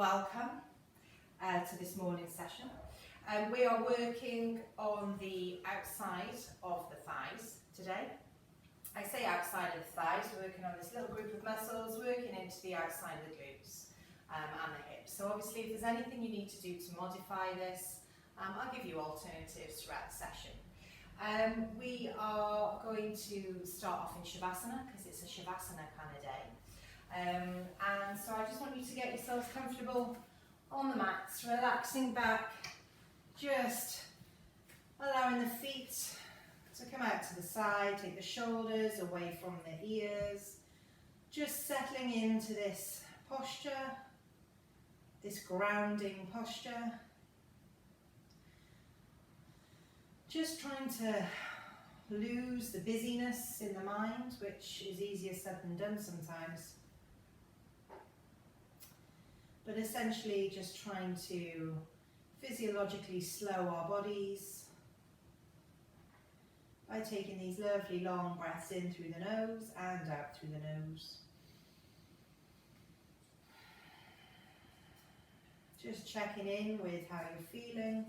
welcome to this morning's session. We are working on the outside of the thighs today. I say outside of the thighs, we're working on this little group of muscles, working into the outside of the glutes and the hips. So obviously if there's anything you need to do to modify this, I'll give you alternatives throughout the session. We are going to start off in Shavasana because it's a Shavasana kind of day. And so I just want you to get yourselves comfortable on the mats, relaxing back, just allowing the feet to come out to the side, take the shoulders away from the ears, just settling into this posture, this grounding posture. Just trying to lose the busyness in the mind, which is easier said than done sometimes. But essentially just trying to physiologically slow our bodies by taking these lovely long breaths in through the nose and out through the nose. Just checking in with how you're feeling,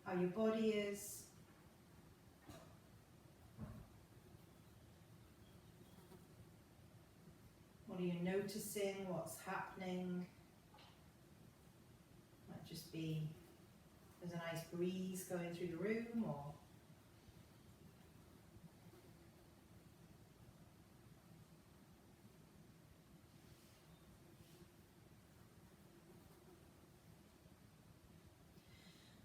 how your body is. What are you noticing? What's happening? Might just be there's a nice breeze going through the room, or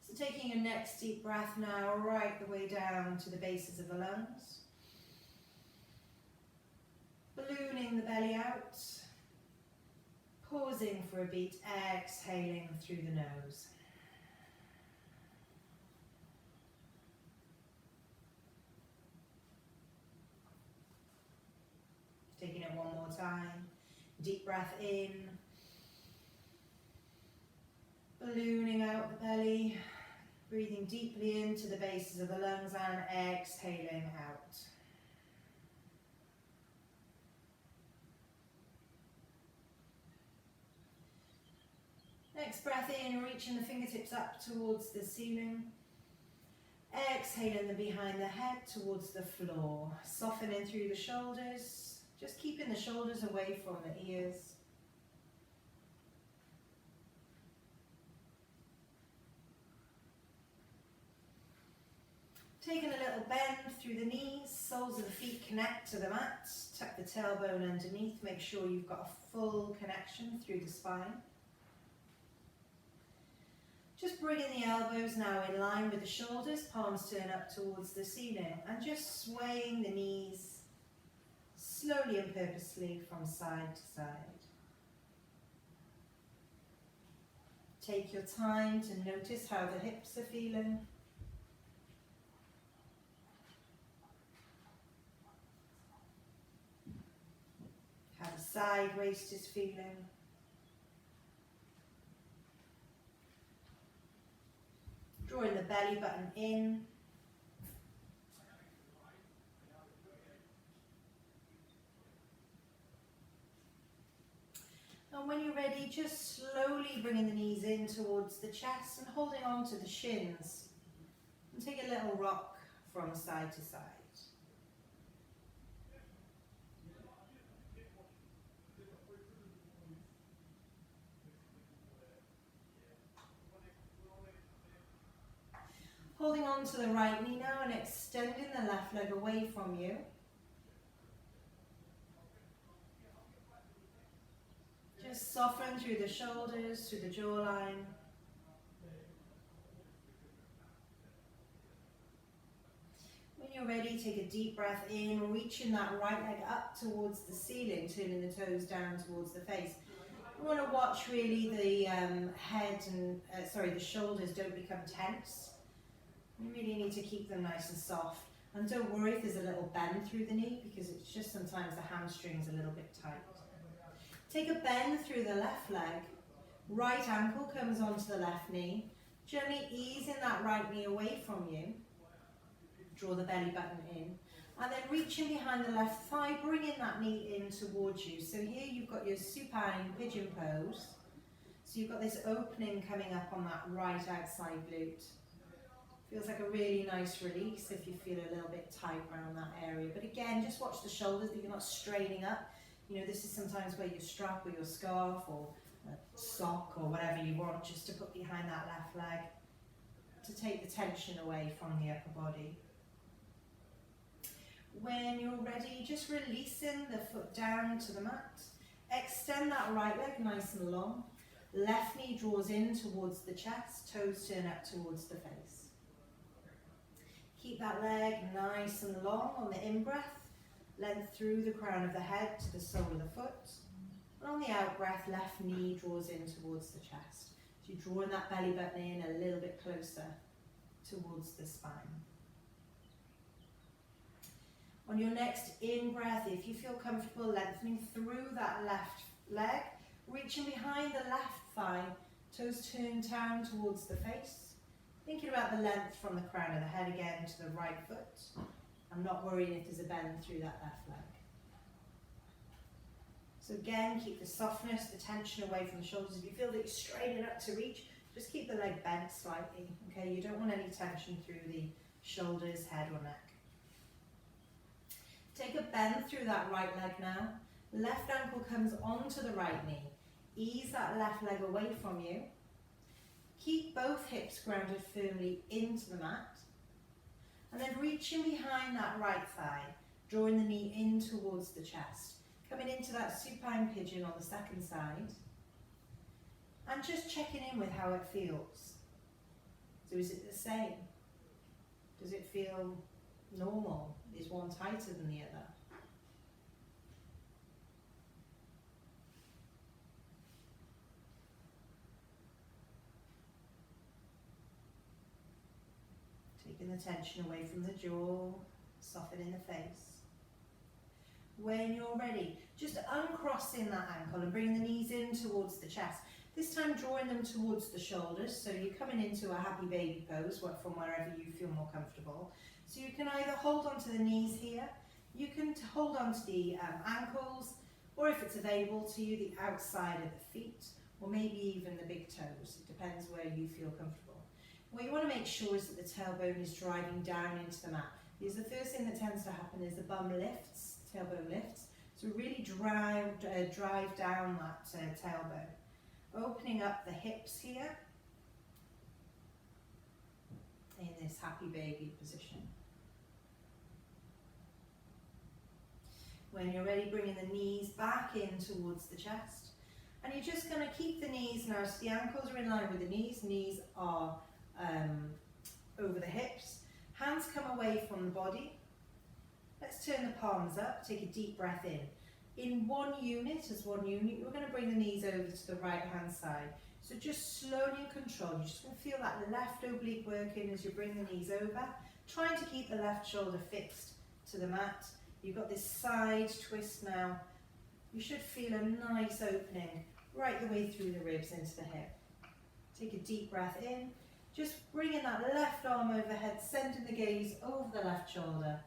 so taking your next deep breath now right the way down to the bases of the lungs. Ballooning the belly out, pausing for a beat, exhaling through the nose. Taking it one more time, deep breath in, ballooning out the belly, breathing deeply into the bases of the lungs and exhaling out. Next breath in, reaching the fingertips up towards the ceiling. Exhaling them behind the head towards the floor. Softening through the shoulders, just keeping the shoulders away from the ears. Taking a little bend through the knees, soles of the feet connect to the mat. Tuck the tailbone underneath, make sure you've got a full connection through the spine. Just bringing the elbows now in line with the shoulders, palms turn up towards the ceiling, and just swaying the knees slowly and purposely from side to side. Take your time to notice how the hips are feeling. How the side waist is feeling. Drawing the belly button in. And when you're ready, just slowly bringing the knees in towards the chest and holding on to the shins. And take a little rock from side to side. Holding on to the right knee now and extending the left leg away from you. Just soften through the shoulders, through the jawline. When you're ready, take a deep breath in, reaching that right leg up towards the ceiling, turning the toes down towards the face. You want to watch really the head and, the shoulders don't become tense. You really need to keep them nice and soft. And don't worry if there's a little bend through the knee, because it's just sometimes the hamstring's a little bit tight. Take a bend through the left leg. Right ankle comes onto the left knee. Gently easing that right knee away from you. Draw the belly button in. And then reaching behind the left thigh, bringing that knee in towards you. So here you've got your supine pigeon pose. So you've got this opening coming up on that right outside glute. Feels like a really nice release if you feel a little bit tight around that area. But again, just watch the shoulders, that you're not straining up. You know, this is sometimes where your strap or your scarf or a sock or whatever you want just to put behind that left leg to take the tension away from the upper body. When you're ready, just releasing the foot down to the mat. Extend that right leg nice and long. Left knee draws in towards the chest, toes turn up towards the face. Keep that leg nice and long on the in-breath. Length through the crown of the head to the sole of the foot. And on the out-breath, left knee draws in towards the chest. So you're drawing that belly button in a little bit closer towards the spine. On your next in-breath, if you feel comfortable, lengthening through that left leg, reaching behind the left thigh, toes turned down towards the face. Thinking about the length from the crown of the head again to the right foot. I'm not worrying if there's a bend through that left leg. So again, keep the softness, the tension away from the shoulders. If you feel that you're straining up to reach, just keep the leg bent slightly. Okay, you don't want any tension through the shoulders, head or neck. Take a bend through that right leg now. Left ankle comes onto the right knee. Ease that left leg away from you. Keep both hips grounded firmly into the mat. And then reaching behind that right thigh, drawing the knee in towards the chest. Coming into that supine pigeon on the second side. And just checking in with how it feels. So is it the same? Does it feel normal? Is one tighter than the other? Taking the tension away from the jaw, softening the face. When you're ready, just uncrossing that ankle and bringing the knees in towards the chest. This time drawing them towards the shoulders, so you're coming into a happy baby pose from wherever you feel more comfortable. So you can either hold onto the knees here, you can hold onto the ankles, or if it's available to you, the outside of the feet, or maybe even the big toes. It depends where you feel comfortable. What you want to make sure is that the tailbone is driving down into the mat. Because the first thing that tends to happen is the bum lifts, tailbone lifts. So really drive down that tailbone. Opening up the hips here in this happy baby position. When you're ready, bringing the knees back in towards the chest. And you're just going to keep the knees now, so the ankles are in line with the knees are over the hips. Hands come away from the body. Let's turn the palms up, take a deep breath in. In one unit, we're going to bring the knees over to the right hand side. So just slowly and controlled, you're just going to feel that left oblique working as you bring the knees over, trying to keep the left shoulder fixed to the mat. You've got this side twist now. You should feel a nice opening right the way through the ribs into the hip. Take a deep breath in, just bringing that left arm overhead, sending the gaze over the left shoulder.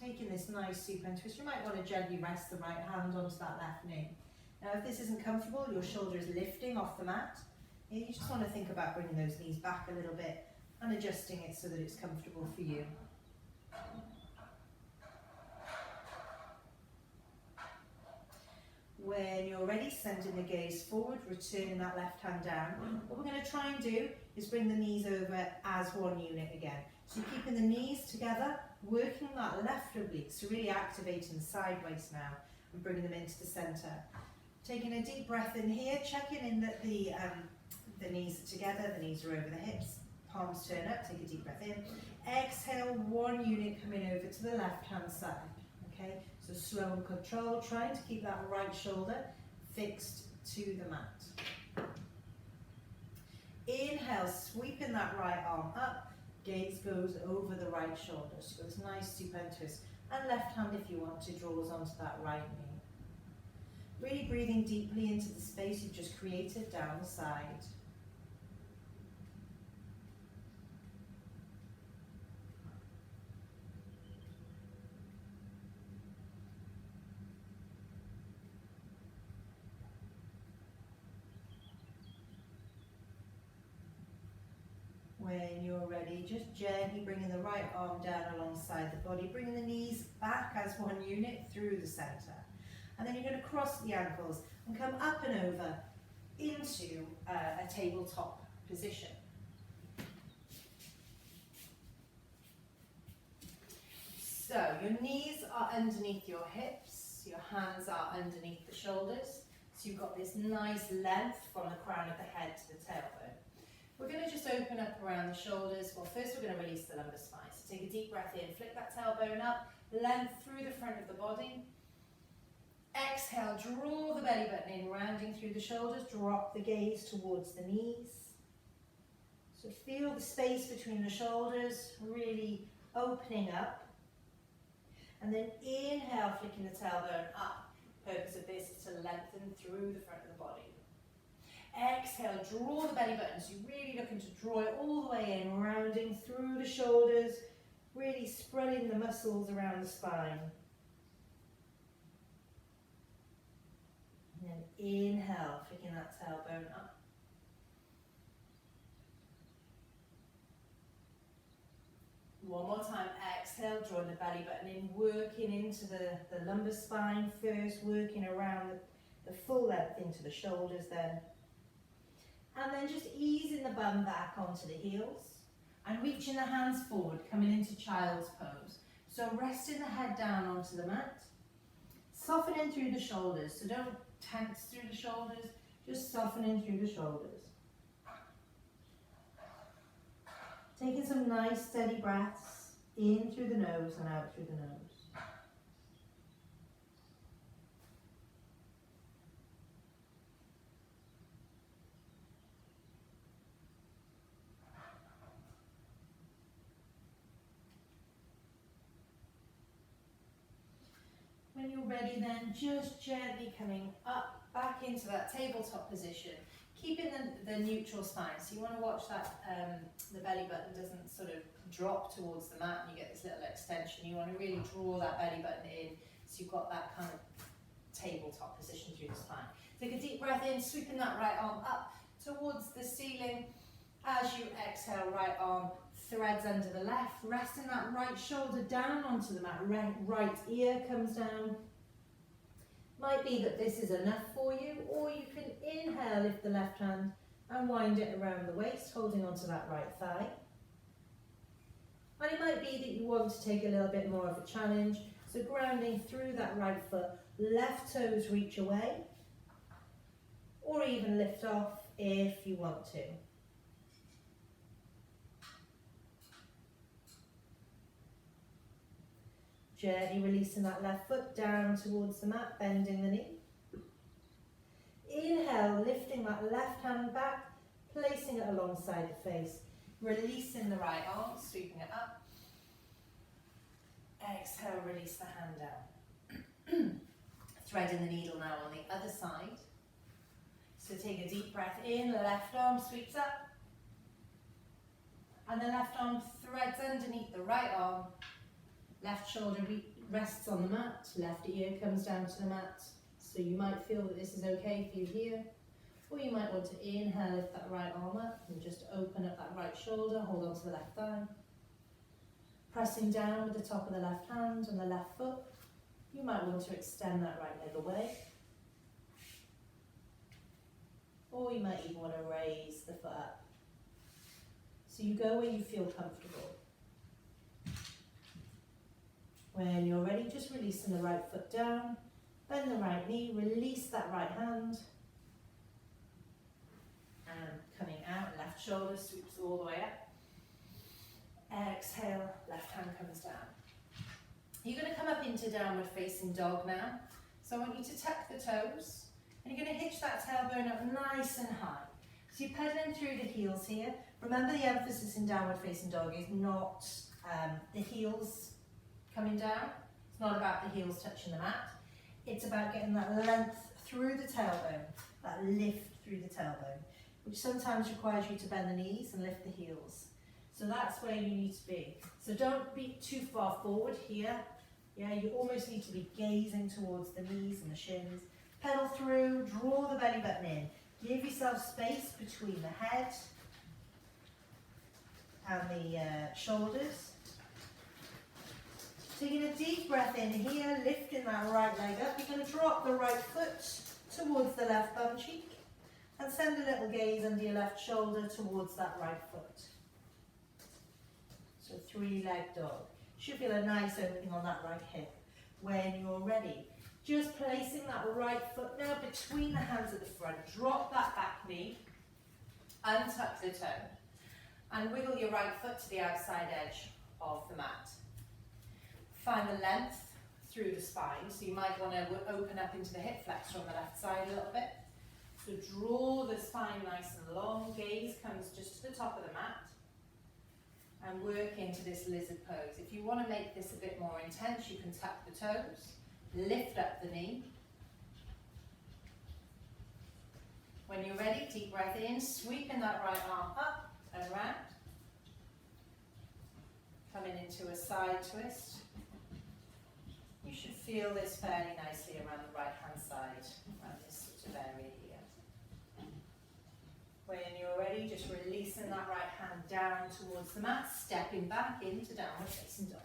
Taking this nice supine twist, you might want to gently rest the right hand onto that left knee. Now if this isn't comfortable, your shoulder is lifting off the mat, you just want to think about bringing those knees back a little bit and adjusting it so that it's comfortable for you. When you're ready, sending the gaze forward, returning that left hand down. What we're going to try and do is bring the knees over as one unit again. So you're keeping the knees together, working that left oblique, so really activating sideways now and bringing them into the centre. Taking a deep breath in here, checking in that the knees are together, the knees are over the hips, palms turn up, take a deep breath in. Exhale, one unit coming over to the left hand side. Okay, so slow and controlled, trying to keep that right shoulder fixed to the mat. Inhale, sweeping that right arm up, gaze goes over the right shoulder, so it's nice supine twist. And left hand, if you want to, draws onto that right knee. Really breathing deeply into the space you've just created down the side. When you're ready, just gently bringing the right arm down alongside the body, bringing the knees back as one unit through the center. And then you're going to cross the ankles and come up and over into a tabletop position. So your knees are underneath your hips, your hands are underneath the shoulders. So you've got this nice length from the crown of the head to the tailbone. We're going to just open up around the shoulders. Well, first we're going to release the lumbar spine. So take a deep breath in, flick that tailbone up, length through the front of the body. Exhale, draw the belly button in, rounding through the shoulders, drop the gaze towards the knees. So feel the space between the shoulders, really opening up. And then inhale, flicking the tailbone up. Purpose of this is to lengthen through the front of the body. Exhale, draw the belly button. So you're really looking to draw it all the way in, rounding through the shoulders, really spreading the muscles around the spine. And then inhale, flicking that tailbone up. One more time, exhale, drawing the belly button in, working into the lumbar spine first, working around the full length into the shoulders then. And then just easing the bum back onto the heels and reaching the hands forward, coming into child's pose. So resting the head down onto the mat, softening through the shoulders. So don't tense through the shoulders, just softening through the shoulders. Taking some nice steady breaths in through the nose and out through the nose. When you're ready then, just gently coming up, back into that tabletop position, keeping the neutral spine. So you want to watch that the belly button doesn't sort of drop towards the mat and you get this little extension. You want to really draw that belly button in so you've got that kind of tabletop position through the spine. Take a deep breath in, sweeping that right arm up towards the ceiling. As you exhale, right arm threads under the left, resting that right shoulder down onto the mat, right ear comes down. Might be that this is enough for you, or you can inhale, lift the left hand and wind it around the waist, holding onto that right thigh. And it might be that you want to take a little bit more of a challenge, so grounding through that right foot, left toes reach away, or even lift off if you want to. Gently releasing that left foot down towards the mat, bending the knee. Inhale, lifting that left hand back, placing it alongside the face. Releasing the right arm, sweeping it up. Exhale, release the hand down. Threading the needle now on the other side. So take a deep breath in, the left arm sweeps up. And the left arm threads underneath the right arm. Left shoulder rests on the mat, left ear comes down to the mat. So you might feel that this is okay for you here. Or you might want to inhale, lift that right arm up and just open up that right shoulder, hold on to the left thigh. Pressing down with the top of the left hand and the left foot. You might want to extend that right leg away. Or you might even want to raise the foot up. So you go where you feel comfortable. When you're ready, just releasing the right foot down, bend the right knee, release that right hand. And coming out, left shoulder sweeps all the way up. Exhale, left hand comes down. You're going to come up into downward facing dog now. So I want you to tuck the toes, and you're going to hitch that tailbone up nice and high. So you're pedaling through the heels here. Remember, the emphasis in downward facing dog is not the heels coming down. It's not about the heels touching the mat. It's about getting that length through the tailbone, that lift through the tailbone, which sometimes requires you to bend the knees and lift the heels. So that's where you need to be. So don't be too far forward here. Yeah, you almost need to be gazing towards the knees and the shins. Pedal through, draw the belly button in. Give yourself space between the head and the shoulders. Taking a deep breath in here, lifting that right leg up. You're going to drop the right foot towards the left bum cheek and send a little gaze under your left shoulder towards that right foot. So three-leg dog. Should feel a nice opening on that right hip. When you're ready, just placing that right foot now between the hands at the front. Drop that back knee, untuck the toe, and wiggle your right foot to the outside edge of the mat. Find the length through the spine, so you might want to open up into the hip flexor on the left side a little bit. So draw the spine nice and long, gaze comes just to the top of the mat, and work into this lizard pose. If you want to make this a bit more intense, you can tuck the toes, lift up the knee. When you're ready, deep breath in, sweeping that right arm up and around. Coming into a side twist. You should feel this fairly nicely around the right hand side, around this sort of area here. When you're ready, just releasing that right hand down towards the mat, stepping back into downward facing dog.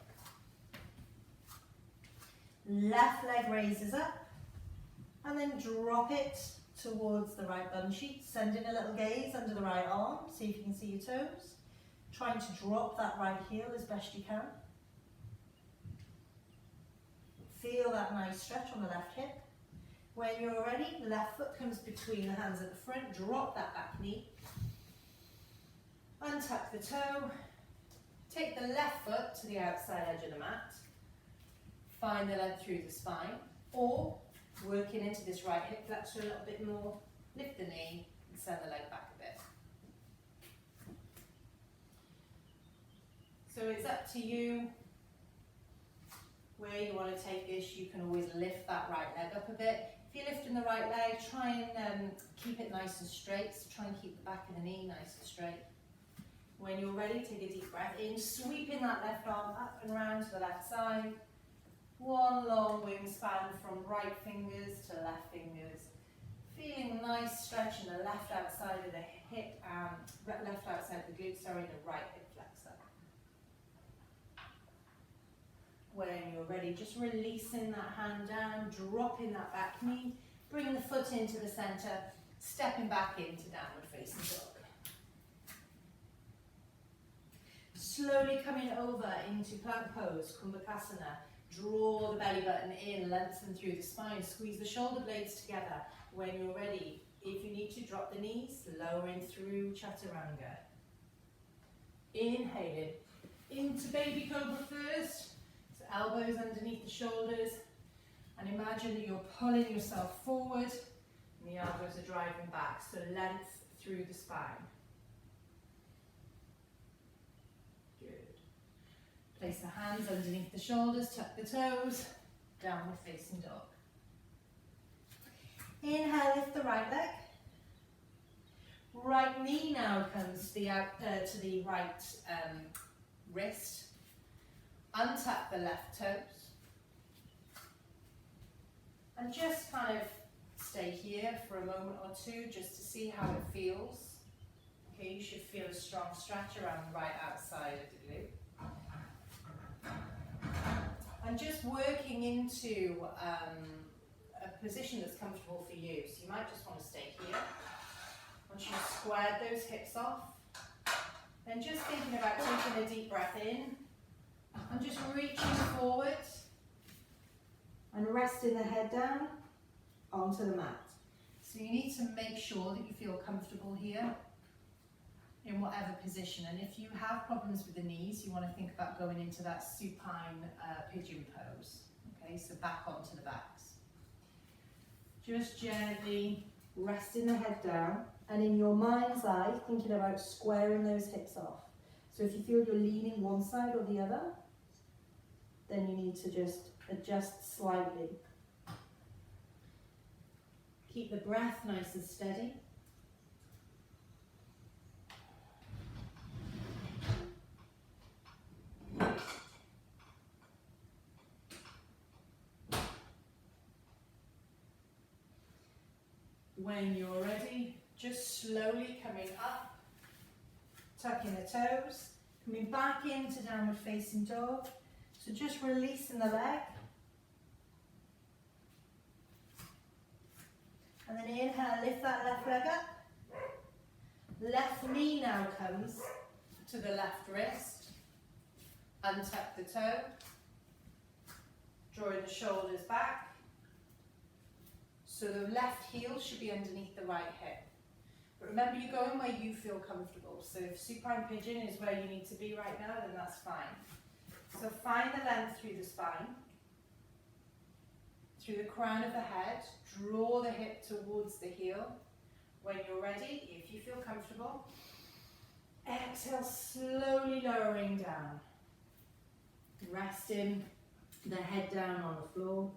Left leg raises up, and then drop it towards the right bum cheek, sending a little gaze under the right arm, see if you can see your toes. Trying to drop that right heel as best you can. Feel that nice stretch on the left hip. When you're ready, left foot comes between the hands at the front, drop that back knee. Untuck the toe. Take the left foot to the outside edge of the mat. Find the length through the spine, or working into this right hip flexor a little bit more, lift the knee and send the leg back a bit. So it's up to you where you want to take this. You can always lift that right leg up a bit. If you're lifting the right leg, try and keep it nice and straight. So try and keep the back of the knee nice and straight. When you're ready, take a deep breath in, sweeping that left arm up and round to the left side. One long wingspan from right fingers to left fingers. Feeling nice stretch in the left outside of the hip, left outside of the glute, sorry, the right hip flexor. When you're ready, just releasing that hand down, dropping that back knee, bring the foot into the center, stepping back into downward facing dog. Slowly coming over into plank pose, Kumbhakasana. Draw the belly button in, lengthen through the spine, squeeze the shoulder blades together. When you're ready, if you need to, drop the knees, lowering through Chaturanga. Inhaling into baby cobra first, so elbows underneath the shoulders, and imagine that you're pulling yourself forward, and the elbows are driving back, so length through the spine. Place the hands underneath the shoulders, tuck the toes, downward facing dog. Inhale, lift the right leg. Right knee now comes to the right wrist. Untuck the left toes. And just kind of stay here for a moment or two just to see how it feels. Okay, you should feel a strong stretch around the right outside of the glute. And just working into a position that's comfortable for you. So you might just want to stay here. Once you've squared those hips off, then just thinking about taking a deep breath in and just reaching forward and resting the head down onto the mat. So you need to make sure that you feel comfortable here in whatever position, and if you have problems with the knees, you want to think about going into that supine pigeon pose. Okay, so back onto the backs. Just gently resting the head down, and in your mind's eye, thinking about squaring those hips off. So if you feel you're leaning one side or the other, then you need to just adjust slightly. Keep the breath nice and steady. When you're ready, just slowly coming up, tucking the toes, Coming back into downward facing dog. So just releasing the leg. And then inhale, lift that left leg up. Left knee now comes to the left wrist. Untuck the toe. Drawing the shoulders back. So the left heel should be underneath the right hip. But remember, you're going where you feel comfortable. So if supine pigeon is where you need to be right now, then that's fine. So find the length through the spine, through the crown of the head. Draw the hip towards the heel. When you're ready, if you feel comfortable, exhale, slowly lowering down. Resting the head down on the floor.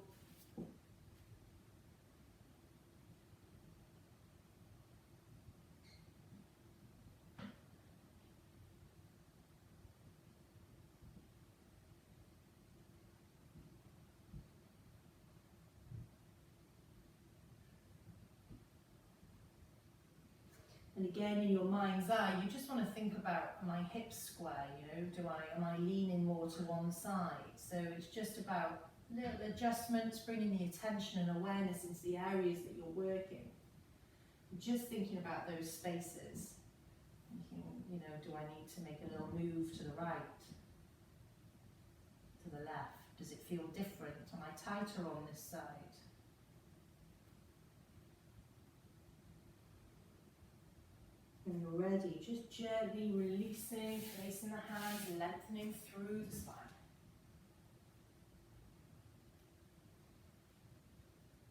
And again, in your mind's eye, you just want to think about, am I hips square, you know, am I leaning more to one side? So it's just about little adjustments, bringing the attention and awareness into the areas that you're working. Just thinking about those spaces. Thinking, you know, do I need to make a little move to the right? To the left? Does it feel different? Am I tighter on this side? When you're ready, just gently releasing, placing the hands, lengthening through the spine.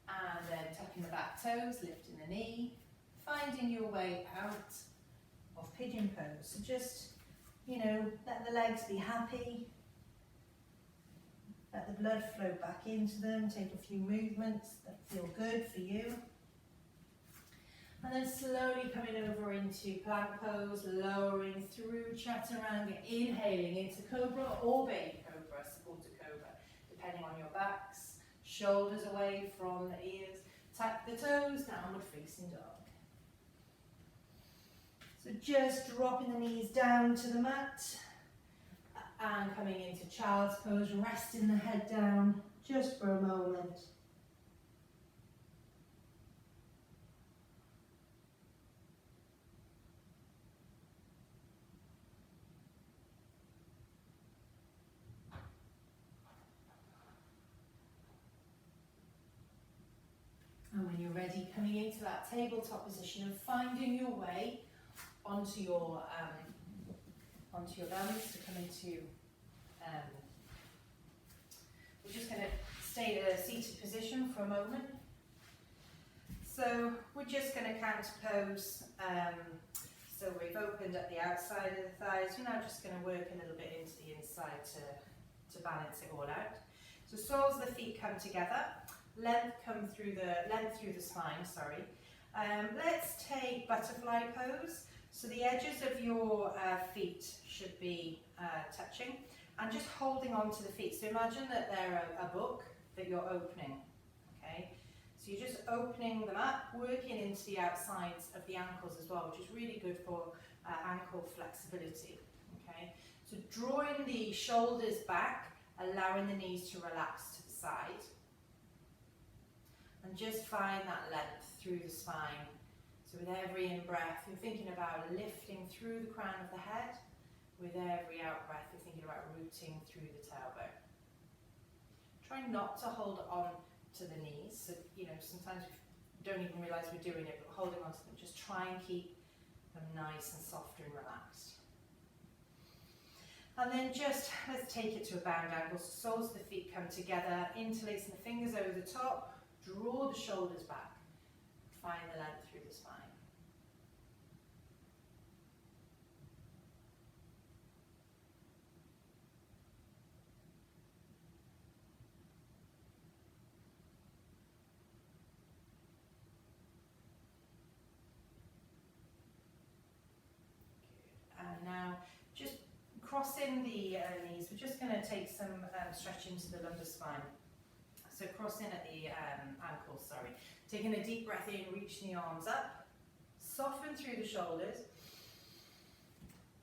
And then tucking the back toes, lifting the knee, finding your way out of pigeon pose. So just, you know, let the legs be happy. Let the blood flow back into them. Take a few movements that feel good for you. And then slowly coming over into plank pose, lowering through chaturanga, inhaling into cobra or baby cobra, supported cobra, depending on your backs. Shoulders away from the ears. Tap the toes, downward facing dog. So just dropping the knees down to the mat and coming into child's pose, resting the head down just for a moment. And when you're ready, coming into that tabletop position and finding your way onto your bellies to come into, we're just going to stay in a seated position for a moment. So we're just going to counter pose. So we've opened up the outside of the thighs. We're now just going to work a little bit into the inside to balance it all out. So soles of the feet come together. Length through the spine, sorry. Let's take butterfly pose. So the edges of your feet should be touching and just holding on to the feet. So imagine that they're a book that you're opening, okay? So you're just opening them up, working into the outsides of the ankles as well, which is really good for ankle flexibility, okay? So drawing the shoulders back, allowing the knees to relax to the side. And just find that length through the spine. So with every in-breath, you're thinking about lifting through the crown of the head. With every out-breath, you're thinking about rooting through the tailbone. Try not to hold on to the knees. So, you know, sometimes we don't even realize we're doing it, but holding on to them. Just try and keep them nice and soft and relaxed. And then just, let's take it to a bound angle. So soles of the feet come together, interlacing the fingers over the top. Draw the shoulders back. Find the length through the spine. Good. And now just crossing the knees. We're just going to take some stretch into the lumbar spine. So crossing at the ankles, sorry. Taking a deep breath in, reaching the arms up. Soften through the shoulders.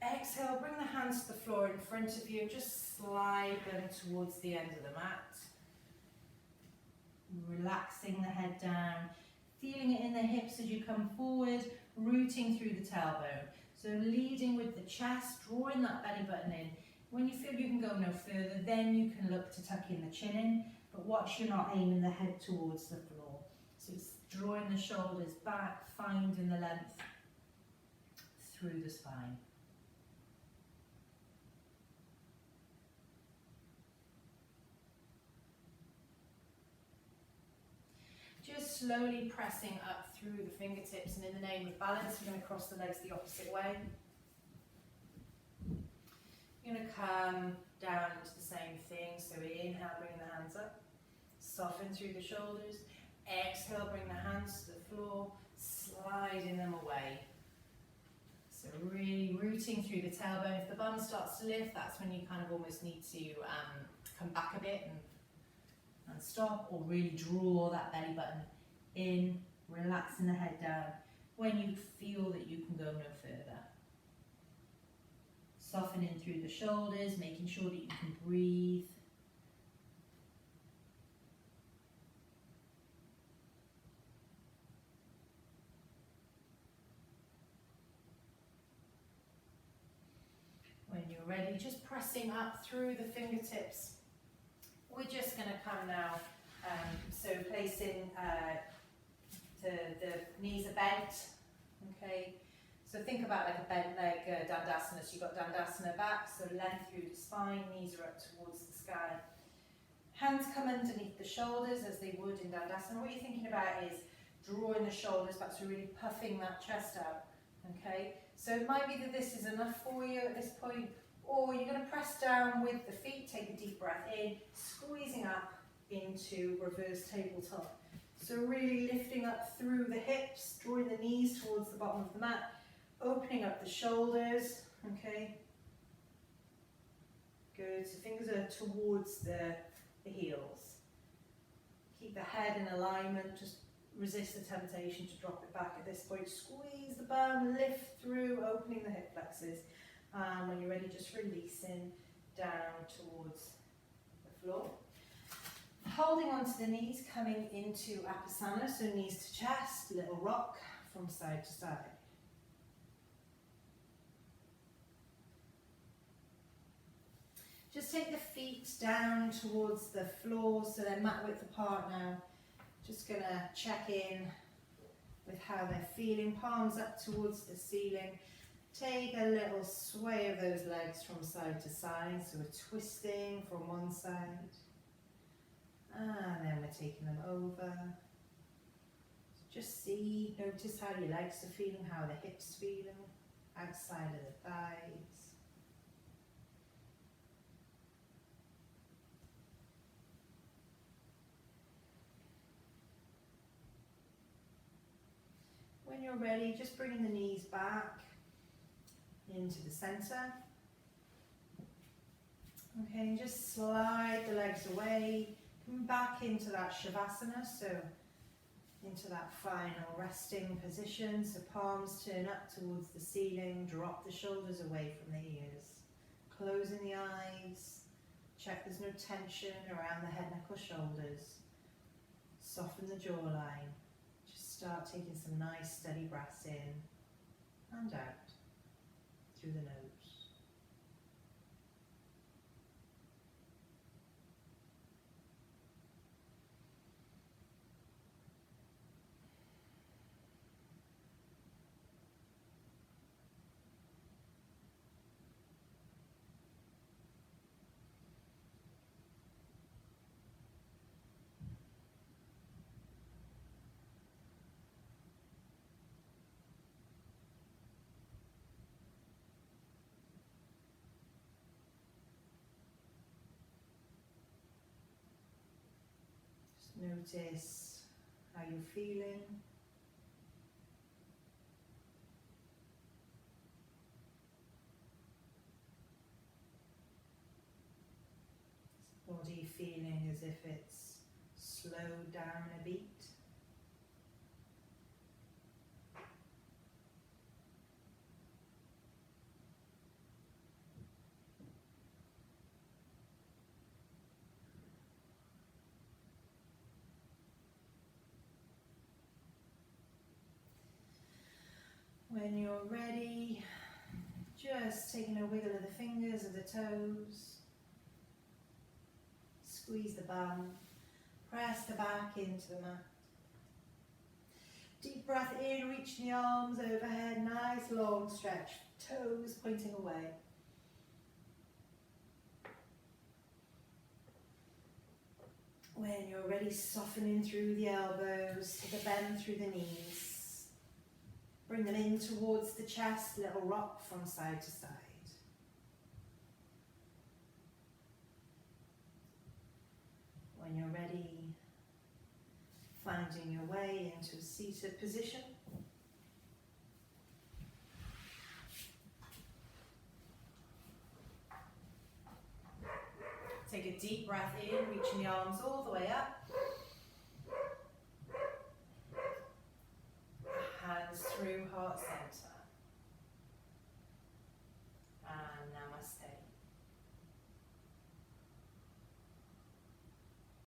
Exhale, bring the hands to the floor in front of you and just slide them towards the end of the mat. Relaxing the head down, feeling it in the hips as you come forward, rooting through the tailbone. So leading with the chest, drawing that belly button in. When you feel you can go no further, then you can look to tuck in the chin in, but watch you're not aiming the head towards the floor. So it's drawing the shoulders back, finding the length through the spine. Just slowly pressing up through the fingertips, and in the name of balance, you're going to cross the legs the opposite way. You're going to come down into the same thing, so inhale, bring the hands up, soften through the shoulders, exhale, bring the hands to the floor, sliding them away. So really rooting through the tailbone. If the bum starts to lift, that's when you kind of almost need to come back a bit and stop, or really draw that belly button in, relaxing the head down when you feel that you can go no further. Softening through the shoulders, making sure that you can breathe. When you're ready, just pressing up through the fingertips. We're just going to come now, so placing the knees are bent, okay? So think about like a bent leg dandasana. So you've got dandasana back, so length through the spine, knees are up towards the sky. Hands come underneath the shoulders as they would in dandasana. What you're thinking about is drawing the shoulders back, so really puffing that chest out, okay? So it might be that this is enough for you at this point, or you're going to press down with the feet, take a deep breath in, squeezing up into reverse tabletop. So really lifting up through the hips, drawing the knees towards the bottom of the mat, opening up the shoulders, okay? Good, so fingers are towards the heels. Keep the head in alignment, just resist the temptation to drop it back at this point. Squeeze the bum, lift through, opening the hip flexors. When you're ready, just releasing down towards the floor. Holding onto the knees, coming into Apasana, so knees to chest, little rock from side to side. Just take the feet down towards the floor, so they're mat width apart now. Just going to check in with how they're feeling, palms up towards the ceiling. Take a little sway of those legs from side to side, so we're twisting from one side. And then we're taking them over. Just see, notice how your legs are feeling, how the hips feeling, outside of the thighs. When you're ready, just bringing the knees back into the center. Okay, and just slide the legs away. Come back into that Shavasana, so into that final resting position. So palms turn up towards the ceiling, drop the shoulders away from the ears. Closing the eyes, check there's no tension around the head, neck or shoulders. Soften the jawline. Just start taking some nice steady breaths in and out through the nose. Notice how you're feeling. Is the body feeling as if it's slowed down a beat? When you're ready, just taking a wiggle of the fingers of the toes. Squeeze the bum. Press the back into the mat. Deep breath in, reaching the arms overhead. Nice long stretch. Toes pointing away. When you're ready, softening through the elbows, take a bend through the knees. Bring them in towards the chest, little rock from side to side. When you're ready, finding your way into a seated position. Take a deep breath in, reaching the arms all the way up. Hands through heart center.